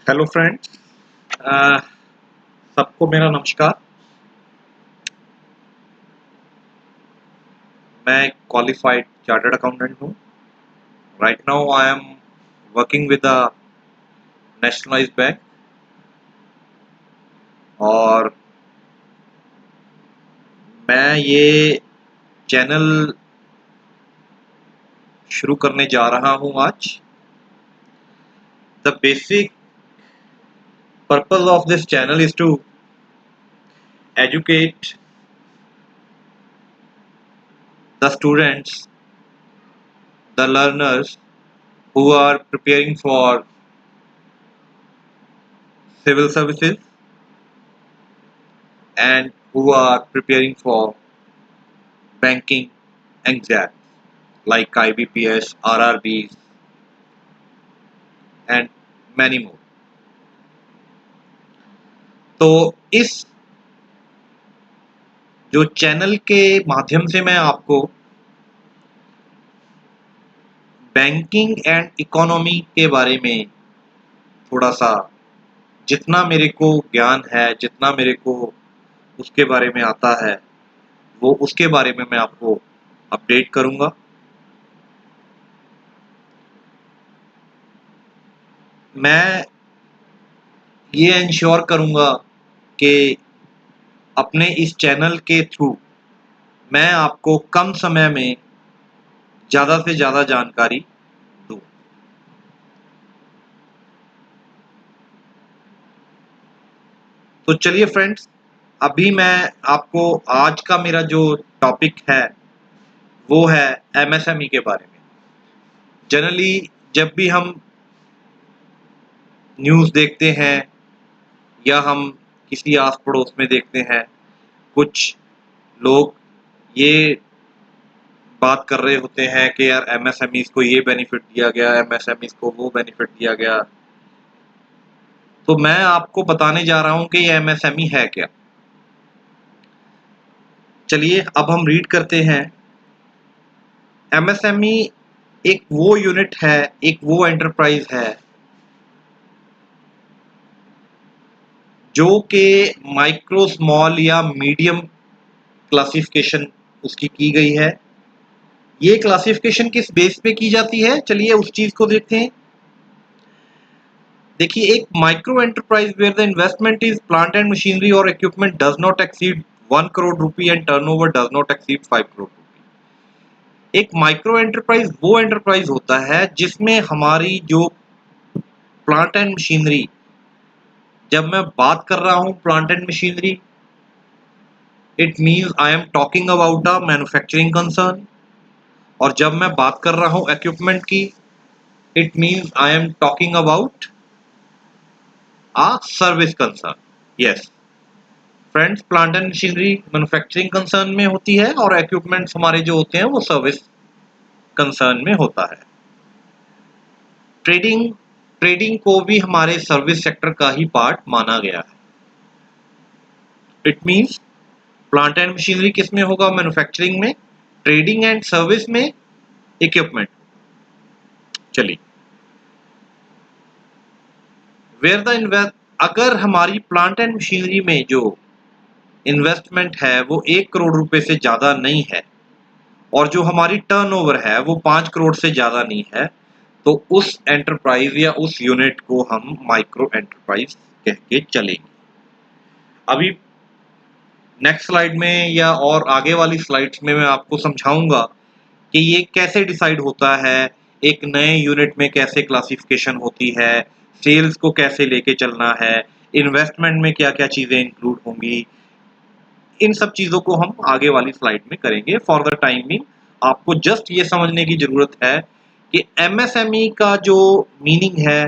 Hello friends, सबको मेरा नमस्कार। मैं एक क्वालिफाइड चार्टर्ड अकाउंटेंट हूँ। Right now I am working with a nationalised bank और मैं ये चैनल शुरू करने जा रहा हूँ आज। The basic purpose of this channel is to educate the students, the learners who are preparing for civil services and who are preparing for banking exams like IBPS, RRBs, and many more. तो इस जो channel के माध्यम से मैं आपको banking and economy के बारे में थोड़ा सा जितना मेरे को ज्ञान है, जितना मेरे को उसके बारे में आता है, वो उसके बारे में मैं आपको अपडेट करूंगा। मैं ये इंश्योर करूंगा कि अपने इस चैनल के थ्रू मैं आपको कम समय में ज़्यादा से ज़्यादा जानकारी दूं। तो चलिए फ्रेंड्स, अभी मैं आपको आज का मेरा जो टॉपिक है वो है एमएसएमई के बारे में। जनरली जब भी हम न्यूज़ देखते हैं या हम किसी आस पड़ोस में देखते हैं, कुछ लोग ये बात कर रहे होते हैं कि यार एमएसएमईज को ये बेनिफिट दिया गया, एमएसएमईज को वो बेनिफिट दिया गया। तो मैं आपको बताने जा रहा हूँ कि ये एमएसएमई है क्या। चलिए अब हम रीड करते हैं। एमएसएमई एक वो यूनिट है, एक वो एंटरप्राइज है जो कि माइक्रो, स्मॉल या मीडियम क्लासिफिकेशन उसकी की गई है। ये क्लासिफिकेशन किस बेस पे की जाती है, चलिए उस चीज को देखते हैं। देखिए, एक micro enterprise where the investment is plant and machinery और equipment does not exceed 1 crore rupee and turnover does not exceed 5 crore rupee. एक माइक्रो एंटरप्राइज वो एंटरप्राइज होता है जिसमें हमारी जो प्लांट एंड मशीनरी, जब मैं बात कर रहा हूं plant and machinery, it means I am talking about a manufacturing concern. और जब मैं बात कर रहा हूं इक्विपमेंट की, it means I am talking about a service concern. Yes friends, plant and machinery manufacturing concern में होती है और इक्विपमेंट्स हमारे जो होते हैं वो सर्विस कंसर्न में होता है। ट्रेडिंग ट्रेडिंग को भी हमारे सर्विस सेक्टर का ही पार्ट माना गया है। It means plant and machinery किस में होगा? मैन्युफैक्चरिंग में। ट्रेडिंग एंड सर्विस में इक्विपमेंट। चलिए, वेयर द इन्वेस्ट, अगर हमारी प्लांट एंड मशीनरी में जो इन्वेस्टमेंट है वो 1 करोड़ रुपए से ज्यादा नहीं है और जो हमारी टर्नओवर है वो 5 करोड़ से ज्यादा नहीं है, तो उस एंटरप्राइज या उस यूनिट को हम माइक्रो एंटरप्राइज कह के चलेंगे। अभी नेक्स्ट स्लाइड में या और आगे वाली स्लाइड्स में मैं आपको समझाऊंगा कि ये कैसे डिसाइड होता है, एक नए यूनिट में कैसे क्लासिफिकेशन होती है, सेल्स को कैसे लेके चलना है, इन्वेस्टमेंट में क्या क्या चीजें इंक्लूड होंगी। इन सब चीजों को हम आगे वाली स्लाइड में करेंगे। फॉर द टाइमिंग आपको जस्ट ये समझने की जरूरत है कि एमएसएमई का जो मीनिंग है,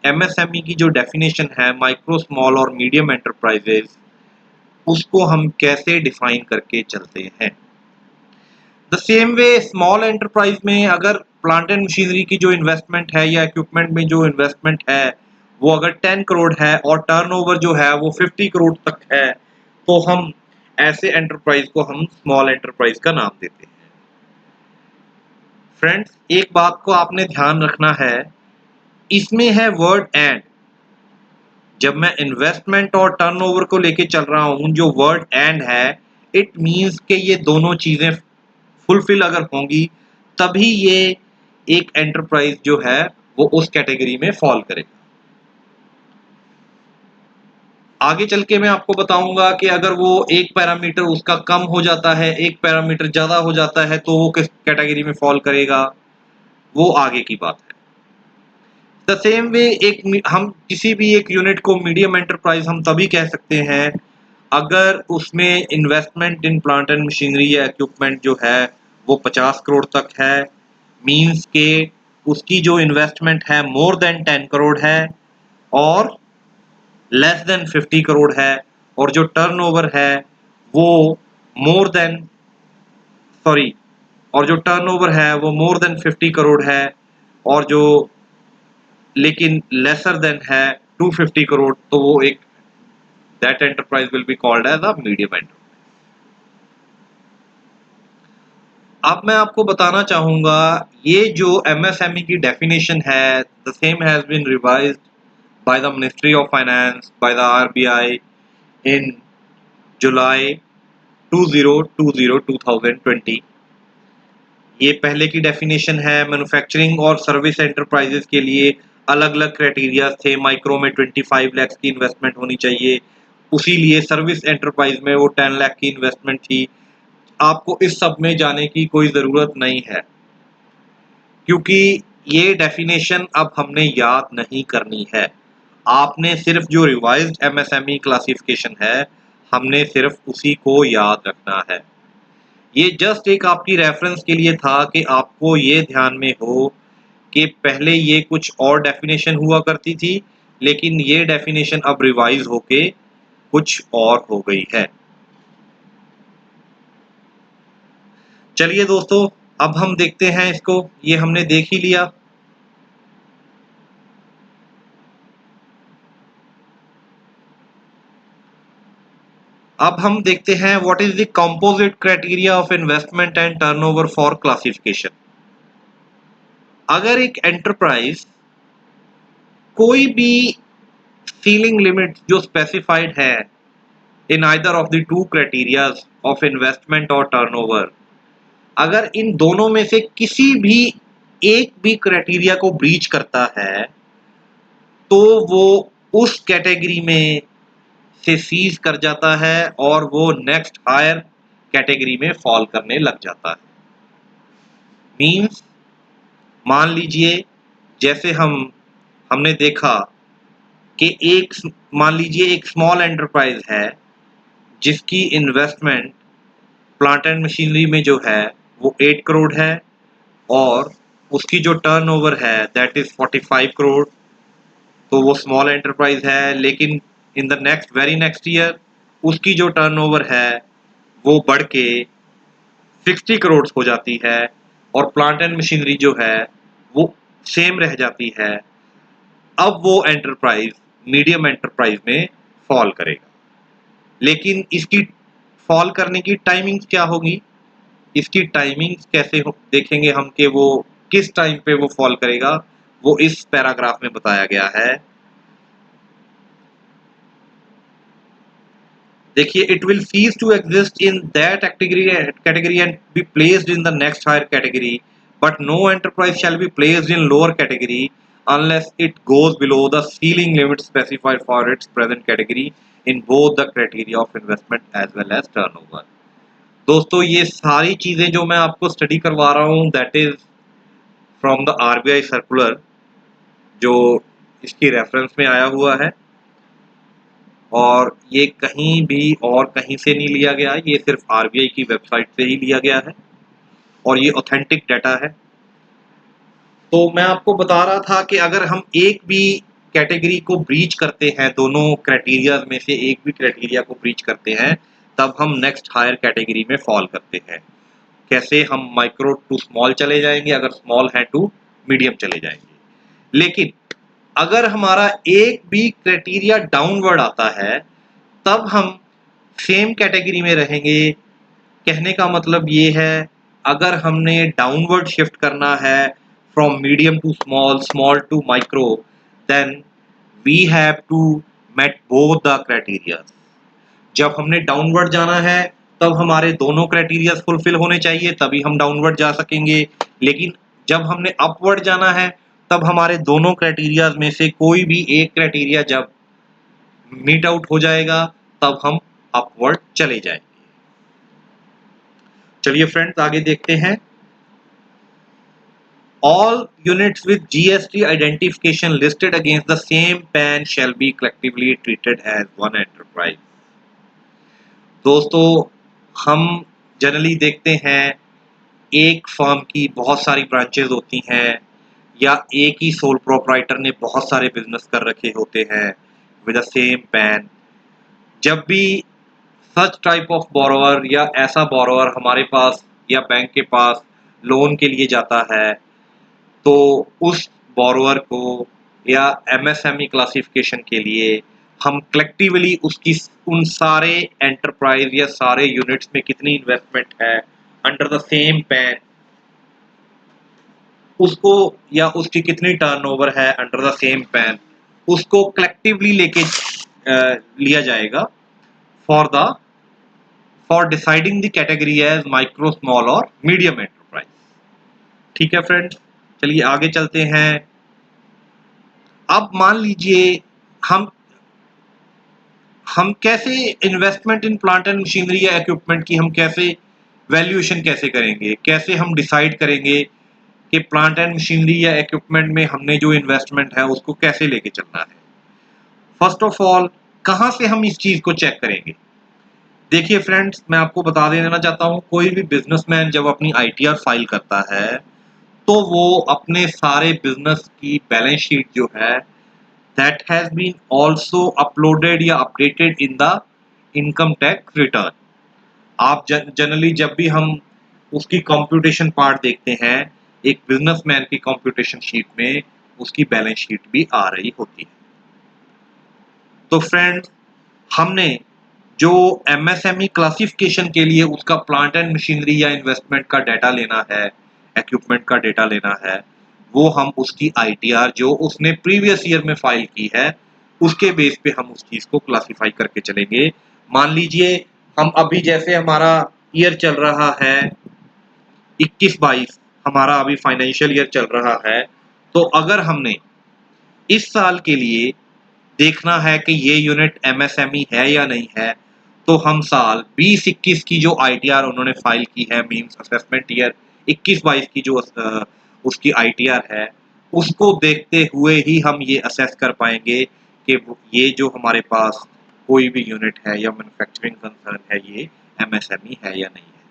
एमएसएमई की जो डेफिनेशन है, माइक्रो, स्मॉल और मीडियम एंटरप्राइजेस, उसको हम कैसे डिफाइन करके चलते हैं। The same way small enterprise में अगर प्लांट एंड मशीनरी की जो इन्वेस्टमेंट है या इक्विपमेंट में जो इन्वेस्टमेंट है वो अगर 10 करोड़ है और टर्नओवर जो है वो 50 करोड़ तक है, तो हम ऐसे एंटरप्राइज को हम स्मॉल एंटरप्राइज का नाम देते हैं। फ्रेंड्स, एक बात को आपने ध्यान रखना है, इसमें है वर्ड एंड। जब मैं इन्वेस्टमेंट और टर्नओवर को लेके चल रहा हूं, जो वर्ड एंड है, इट मीन्स कि ये दोनों चीजें फुलफिल अगर होंगी तभी ये एक एंटरप्राइज जो है वो उस कैटेगरी में फॉल करेगा। आगे चल के मैं आपको बताऊंगा कि अगर वो एक पैरामीटर उसका कम हो जाता है, एक पैरामीटर ज्यादा हो जाता है, तो वो किस कैटेगरी में फॉल करेगा, वो आगे की बात है। द सेम वे हम किसी भी एक यूनिट को मीडियम एंटरप्राइज हम तभी कह सकते हैं अगर उसमें investment in plant and machinery या इक्विपमेंट जो है वो 50 करोड़ तक है, मींस के उसकी जो इन्वेस्टमेंट है मोर देन 10 करोड़ है और लेस देन 50 करोड़ है, और जो टर्नओवर है वो मोर देन सॉरी और जो टर्नओवर है वो मोर देन 50 करोड़ है, और जो लेकिन लेसर देन है 250 करोड़, तो वो एक that enterprise will be called as a medium enterprise. अब मैं आपको बताना चाहूंगा ये जो एमएसएमई की डेफिनेशन है, the same has been revised by the ministry of finance by the RBI in July 2020। ये पहले की डेफिनेशन है। मैन्युफैक्चरिंग और सर्विस एंटरप्राइजेस के लिए अलग अलग क्राइटेरिया थे। माइक्रो में 25 लाख की इन्वेस्टमेंट होनी चाहिए, उसी लिए सर्विस एंटरप्राइज में वो 10 लाख की इन्वेस्टमेंट थी। आपको इस सब में जाने की कोई ज़रूरत नहीं है, क्योंकि ये डेफिनेशन अब हमने याद नहीं करनी है। आपने सिर्फ जो रिवाइज्ड एमएसएमई क्लासिफिकेशन है, हमने सिर्फ उसी को याद रखना है। ये जस्ट एक आपकी रेफरेंस के लिए था कि आपको ये ध्यान में हो कि पहले ये कुछ और डेफिनेशन हुआ करती थी, लेकिन ये डेफिनेशन अब रिवाइज होके कुछ और हो गई है। चलिए दोस्तों, अब हम देखते हैं इसको। ये हमने देख ही लिया। अब हम देखते हैं what is the composite criteria of investment and turnover for classification. अगर एक एंटरप्राइज कोई भी सीलिंग लिमिट जो स्पेसिफाइड है in either of the two criterias of investment और टर्नओवर, अगर इन दोनों में से किसी भी एक भी क्राइटेरिया को ब्रीच करता है, तो वो उस कैटेगरी में से सीज कर जाता है और वो नेक्स्ट हायर कैटेगरी में फॉल करने लग जाता है। मींस मान लीजिए, जैसे हमने देखा कि एक मान लीजिए एक स्मॉल एंटरप्राइज है जिसकी इन्वेस्टमेंट प्लांट एंड मशीनरी में जो है वो 8 करोड़ है, और उसकी जो टर्नओवर है दैट इज 45 करोड़। तो वो स्मॉल एंटरप्राइज है, लेकिन in the next very next year उसकी जो टर्नओवर है वो बढ़ के 60 करोड़ हो जाती है, और प्लांट एंड मशीनरी जो है वो सेम रह जाती है। अब वो एंटरप्राइज मीडियम एंटरप्राइज में फॉल करेगा। लेकिन इसकी फॉल करने की टाइमिंग क्या होगी, इसकी टाइमिंग कैसे देखेंगे हम कि वो किस टाइम पे वो फॉल करेगा, वो इस पैराग्राफ में बताया गया है। देखिए, it will cease to exist in that category and be placed in the next higher category, but no enterprise shall be placed in lower category unless it goes below the ceiling limit specified for its present category in both the criteria of investment as well as turnover। दोस्तों, ये सारी चीजें जो मैं आपको study करवा रहा हूँ that is from the RBI circular, जो इसकी रेफरेंस में आया हुआ है, और ये कहीं भी और कहीं से नहीं लिया गया है, ये सिर्फ आरबीआई की वेबसाइट से ही लिया गया है और ये ऑथेंटिक डाटा है। तो मैं आपको बता रहा था कि अगर हम एक भी कैटेगरी को ब्रीच करते हैं, दोनों क्राइटेरिया में से एक भी क्राइटेरिया को ब्रीच करते हैं, तब हम नेक्स्ट हायर कैटेगरी में फॉल करते हैं। कैसे? हम माइक्रो टू स्मॉल चले जाएंगे, अगर स्मॉल है टू मीडियम चले जाएंगे। लेकिन अगर हमारा एक भी क्राइटेरिया डाउनवर्ड आता है, तब हम सेम कैटेगरी में रहेंगे। कहने का मतलब ये है, अगर हमने डाउनवर्ड शिफ्ट करना है from medium to small, small to micro, then we have to met both the criteria. जब हमने डाउनवर्ड जाना है तब हमारे दोनों क्राइटेरिया फुलफिल होने चाहिए, तभी हम डाउनवर्ड जा सकेंगे। लेकिन जब हमने अपवर्ड जाना है तब हमारे दोनों क्राइटेरिया में से कोई भी एक क्राइटेरिया जब मीट आउट हो जाएगा तब हम अपवर्ड चले जाएंगे। चलिए फ्रेंड्स आगे देखते हैं। All units with GST identification listed against the same PAN shall be collectively treated as one enterprise. दोस्तों हम जनरली देखते हैं एक फर्म की बहुत सारी ब्रांचेस होती हैं या एक ही सोल प्रोप्राइटर ने बहुत सारे बिजनेस कर रखे होते हैं विद द सेम पैन। जब भी सच टाइप ऑफ बोरोवर या ऐसा बोरोवर हमारे पास या बैंक के पास लोन के लिए जाता है तो उस बोरोवर को या एमएसएमई क्लासिफिकेशन के लिए हम कलेक्टिवली उसकी उन सारे एंटरप्राइज या सारे यूनिट्स में कितनी इन्वेस्टमेंट है अंडर द सेम पैन उसको या उसकी कितनी टर्नओवर है अंडर द सेम पैन उसको कलेक्टिवली लेके लिया जाएगा for deciding the category as micro small और मीडियम एंटरप्राइज। ठीक है फ्रेंड्स, चलिए आगे चलते हैं। अब मान लीजिए हम कैसे investment in plant and machinery या इक्विपमेंट की हम कैसे वैल्यूएशन कैसे करेंगे, कैसे हम डिसाइड करेंगे कि प्लांट एंड मशीनरी या इक्विपमेंट में हमने जो इन्वेस्टमेंट है उसको कैसे लेके चलना है। फर्स्ट ऑफ ऑल कहाँ से हम इस चीज को चेक करेंगे। देखिए फ्रेंड्स, मैं आपको बता देना चाहता हूँ, कोई भी बिजनेसमैन जब अपनी आईटीआर फाइल करता है तो वो अपने सारे बिजनेस की बैलेंस शीट जो है that has been also uploaded या updated in the income tax return। आप जनरली जब भी हम उसकी कंप्यूटेशन पार्ट देखते हैं एक बिजनेसमैन की कंप्यूटेशन शीट में उसकी बैलेंस शीट भी आ रही होती है। तो फ्रेंड्स हमने जो एमएसएमई क्लासिफिकेशन के लिए उसका प्लांट एंड मशीनरी या इन्वेस्टमेंट का डाटा लेना है, इक्विपमेंट का डाटा लेना है, वो हम उसकी आईटीआर जो उसने प्रीवियस ईयर में फाइल की है उसके बेस पे हम उस चीज को क्लासिफाई करके चलेंगे। मान लीजिए हम अभी जैसे हमारा ईयर चल रहा है 21-22, हमारा अभी फाइनेंशियल ईयर चल रहा है, तो अगर हमने इस साल के लिए देखना है कि ये यूनिट एमएसएमई है या नहीं है तो हम साल 20-21 की जो आईटीआर उन्होंने फाइल की है मींस असेसमेंट ईयर 21-22 की जो उसकी आईटीआर है उसको देखते हुए ही हम ये असेस कर पाएंगे कि ये जो हमारे पास कोई भी यूनिट है या मैन्युफैक्चरिंग कंसर्न है ये एमएसएमई है या नहीं है।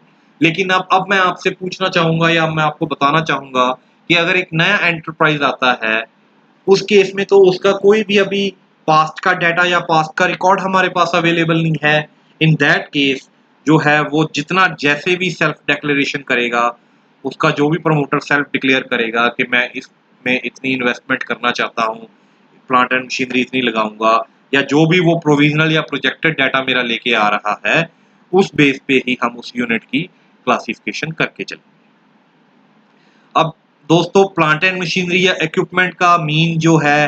लेकिन अब मैं आपसे पूछना चाहूंगा या मैं आपको बताना चाहूंगा कि अगर एक नया एंटरप्राइज आता है उस केस में तो उसका कोई भी अभी पास्ट का डाटा या पास्ट का रिकॉर्ड हमारे पास अवेलेबल नहीं है। इन दैट केस जो है वो जितना जैसे भी सेल्फ डिक्लेरेशन करेगा उसका जो भी प्रमोटर सेल्फ डिक्लेयर करेगा कि मैं इसमें इतनी इन्वेस्टमेंट करना चाहता हूँ, प्लांट एंड मशीनरी इतनी लगाऊंगा, या जो भी वो प्रोविजनल या प्रोजेक्टेड डाटा मेरा लेके आ रहा है उस बेस पे ही हम उस यूनिट की क्लासिफिकेशन करके चलेंगे। अब दोस्तों प्लांट एंड मशीनरी या इक्विपमेंट का मीन जो है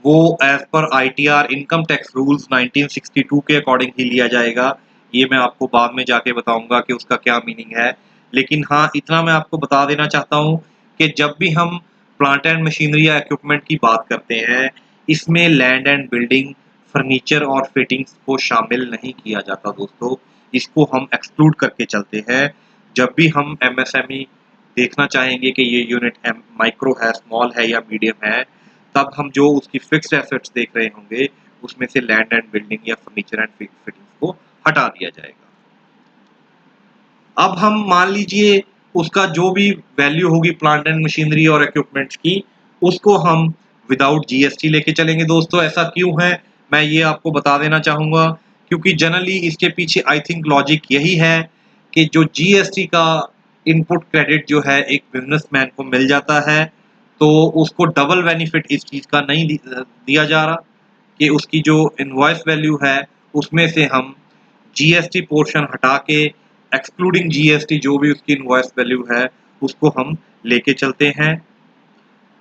वो as per ITR income tax rules 1962 के अकॉर्डिंग ही लिया जाएगा। ये मैं आपको बाद में जाके बताऊंगा कि उसका क्या मीनिंग है। लेकिन हाँ इतना मैं आपको बता देना चाहता हूँ कि जब भी हम प्लांट एंड मशीनरी या इक्विपमेंट की बात करते हैं इसमें लैंड एंड बिल्डिंग, फर्नीचर और फिटिंग्स को शामिल नहीं किया जाता दोस्तों, इसको हम एक्सक्लूड करके चलते हैं। जब भी हम एमएसएमई देखना चाहेंगे कि ये यूनिट माइक्रो है, स्मॉल है या मीडियम है, तब हम जो उसकी फिक्स्ड एसेट्स देख रहे होंगे उसमें से लैंड एंड बिल्डिंग या फर्नीचर एंड फिटिंग्स को हटा दिया जाएगा। अब हम मान लीजिए उसका जो भी वैल्यू होगी प्लांट एंड मशीनरी और इक्विपमेंट्स की उसको हम विदाउट जीएसटी लेके चलेंगे। दोस्तों ऐसा क्यों है मैं ये आपको बता देना चाहूंगा, क्योंकि जनरली इसके पीछे आई थिंक लॉजिक यही है कि जो जीएसटी का इनपुट क्रेडिट जो है एक बिजनेसमैन को मिल जाता है तो उसको डबल बेनिफिट इस चीज का नहीं दिया जा रहा कि उसकी जो इनवॉइस वैल्यू है उसमें से हम जीएसटी पोर्शन हटा के एक्सक्लूडिंग जीएसटी जो भी उसकी इनवॉइस वैल्यू है उसको हम लेके चलते हैं।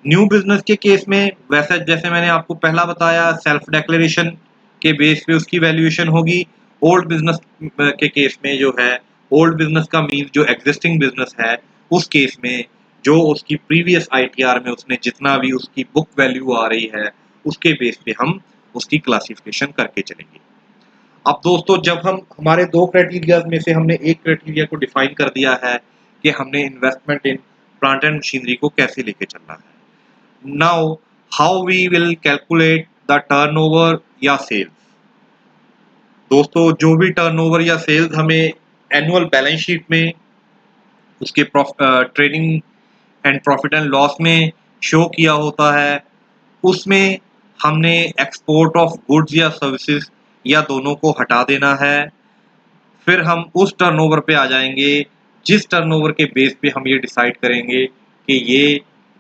न्यू बिजनेस के केस में वैसे जैसे मैंने आपको पहला बताया सेल्फ डिक्लेरेशन के बेस पे उसकी वैल्यूएशन होगी। ओल्ड बिजनेस के केस में जो है, ओल्ड बिजनेस का मीन जो एग्जिस्टिंग बिजनेस है, उस केस में जो उसकी प्रीवियस आईटीआर में उसने जितना भी उसकी बुक वैल्यू आ रही है, उसके बेस पे हम उसकी क्लासिफिकेशन करके चलेंगे। अब दोस्तों, जब हम हमारे दो क्राइटेरिया में से हमने एक क्राइटेरिया को डिफाइन कर दिया है कि हमने investment in plant and machinery को कैसे लेके चलना है। Now how we will calculate the turnover या सेल्स। दोस्तों, जो भी टर्नओवर या सेल्स हमें एनुअल बैलेंस शीट में उसके trading and profit and loss में शो किया होता है, उसमें हमने एक्सपोर्ट ऑफ गुड्स या सर्विसेज या दोनों को हटा देना है। फिर हम उस टर्नओवर पे आ जाएंगे जिस टर्नओवर के बेस पे हम ये डिसाइड करेंगे कि ये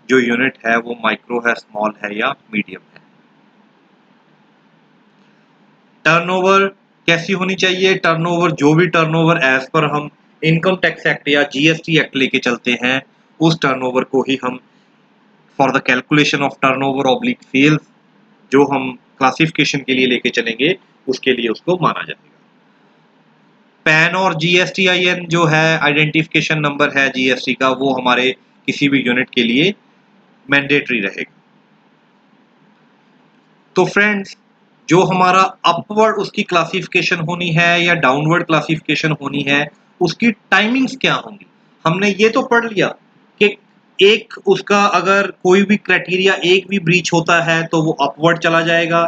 जो यूनिट है वो माइक्रो है, स्मॉल है या मीडियम है। टर्नओवर कैसी होनी चाहिए? टर्नओवर, जो भी टर्नओवर एज पर हम इनकम टैक्स एक्ट या जीएसटी एक्ट लेके चलते हैं, उस टर्नओवर को ही हम for the calculation of turnover oblique sales जो हम क्लासिफिकेशन के लिए लेके चलेंगे, उसके लिए उसको माना जाएगा। पैन और जीएसटीआईएन जो है, आइडेंटिफिकेशन नंबर है जीएसटी का, वो हमारे किसी भी यूनिट के लिए मैंडेटरी रहेगा। तो फ्रेंड्स, जो हमारा अपवर्ड उसकी क्लासिफिकेशन होनी है या डाउनवर्ड क्लासिफिकेशन होनी है, उसकी टाइमिंग्स क्या होंगी? हमने ये तो पढ़ लिया कि एक उसका अगर कोई भी क्राइटेरिया एक भी ब्रीच होता है तो वो अपवर्ड चला जाएगा,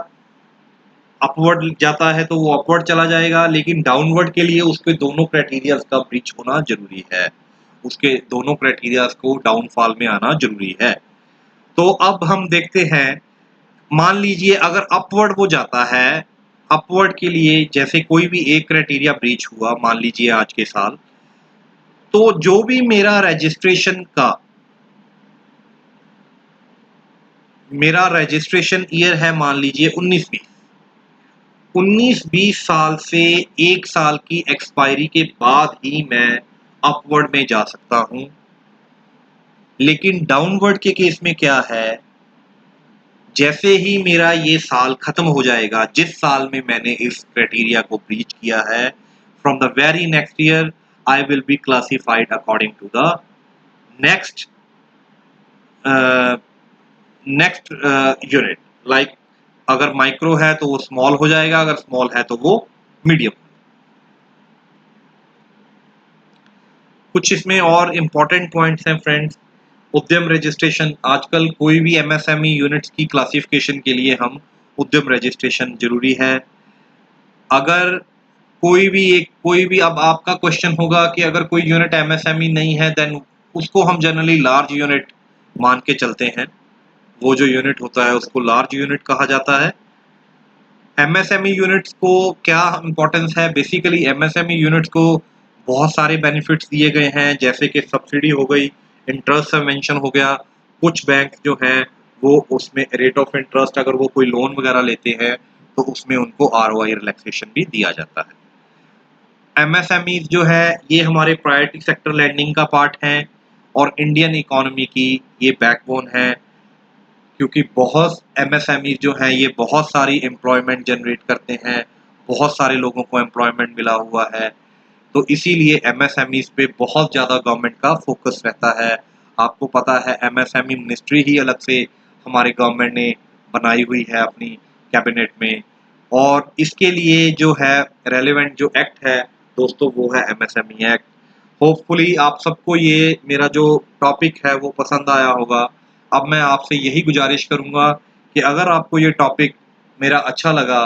अपवर्ड जाता है तो वो अपवर्ड चला जाएगा, लेकिन डाउनवर्ड के लिए उसके दोनों क्राइटेरिया का ब्रीच होना जरूरी है, उसके दोनों क्राइटेरिया को डाउनफॉल में आना जरूरी है। तो अब हम देखते हैं, मान लीजिए अगर अपवर्ड वो जाता है, अपवर्ड के लिए जैसे कोई भी एक क्राइटेरिया ब्रीच हुआ, मान लीजिए आज के साल, तो जो भी मेरा रजिस्ट्रेशन ईयर है, मान लीजिए 19-20 साल से एक साल की एक्सपायरी के बाद ही मैं अपवर्ड में जा सकता हूं। लेकिन डाउनवर्ड के केस में क्या है, जैसे ही मेरा ये साल खत्म हो जाएगा, जिस साल में मैंने इस क्राइटेरिया को ब्रीच किया है, from the very next year I will be classified according to the next unit. Like अगर माइक्रो है तो वो स्मॉल हो जाएगा, अगर स्मॉल है तो वो मीडियम। कुछ इसमें और इम्पोर्टेंट पॉइंट्स हैं फ्रेंड्स। उद्यम रजिस्ट्रेशन, आजकल कोई भी एमएसएमई यूनिट्स की क्लासिफिकेशन के लिए हम उद्यम रजिस्ट्रेशन जरूरी है। अगर कोई भी अब आपका क्वेश्चन होगा कि अगर कोई यूनिट एमएसएमई नहीं है, देन उसको हम जनरली लार्ज यूनिट मान के चलते हैं। वो जो यूनिट होता है उसको लार्ज यूनिट कहा जाता है। एमएसएमई यूनिट्स को क्या इंपॉर्टेंस है? बेसिकली एमएसएमई यूनिट्स को बहुत सारे बेनिफिट्स दिए गए हैं, जैसे कि सब्सिडी हो गई, इंटरेस्ट सबवेंशन हो गया। कुछ बैंक जो हैं वो उसमें रेट ऑफ इंटरेस्ट, अगर वो कोई लोन वगैरह लेते हैं तो उसमें उनको आरओआई रिलैक्सेशन भी दिया जाता है। एमएसएमई जो है ये हमारे प्रायोरिटी सेक्टर लैंडिंग का पार्ट है और इंडियन इकोनॉमी की ये बैकबोन है, क्योंकि बहुत एमएसएमई जो हैं ये बहुत सारी एम्प्लॉयमेंट जनरेट करते हैं, बहुत सारे लोगों को एम्प्लॉयमेंट मिला हुआ है। तो इसीलिए एमएसएमईज पे बहुत ज़्यादा गवर्नमेंट का फोकस रहता है। आपको पता है एमएसएमई मिनिस्ट्री ही अलग से हमारे गवर्नमेंट ने बनाई हुई है अपनी कैबिनेट में, और इसके लिए जो है रेलेवेंट जो एक्ट है दोस्तों, वो है एमएसएमई एक्ट। होपफुली आप सबको ये मेरा जो टॉपिक है वो पसंद आया होगा। अब मैं आपसे यही गुजारिश करूँगा कि अगर आपको ये टॉपिक मेरा अच्छा लगा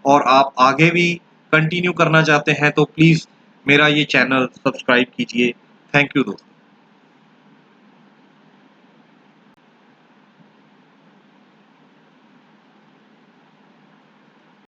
और आप आगे भी कंटिन्यू करना चाहते हैं तो प्लीज़ मेरा ये चैनल सब्सक्राइब कीजिए। थैंक यू दोस्तों।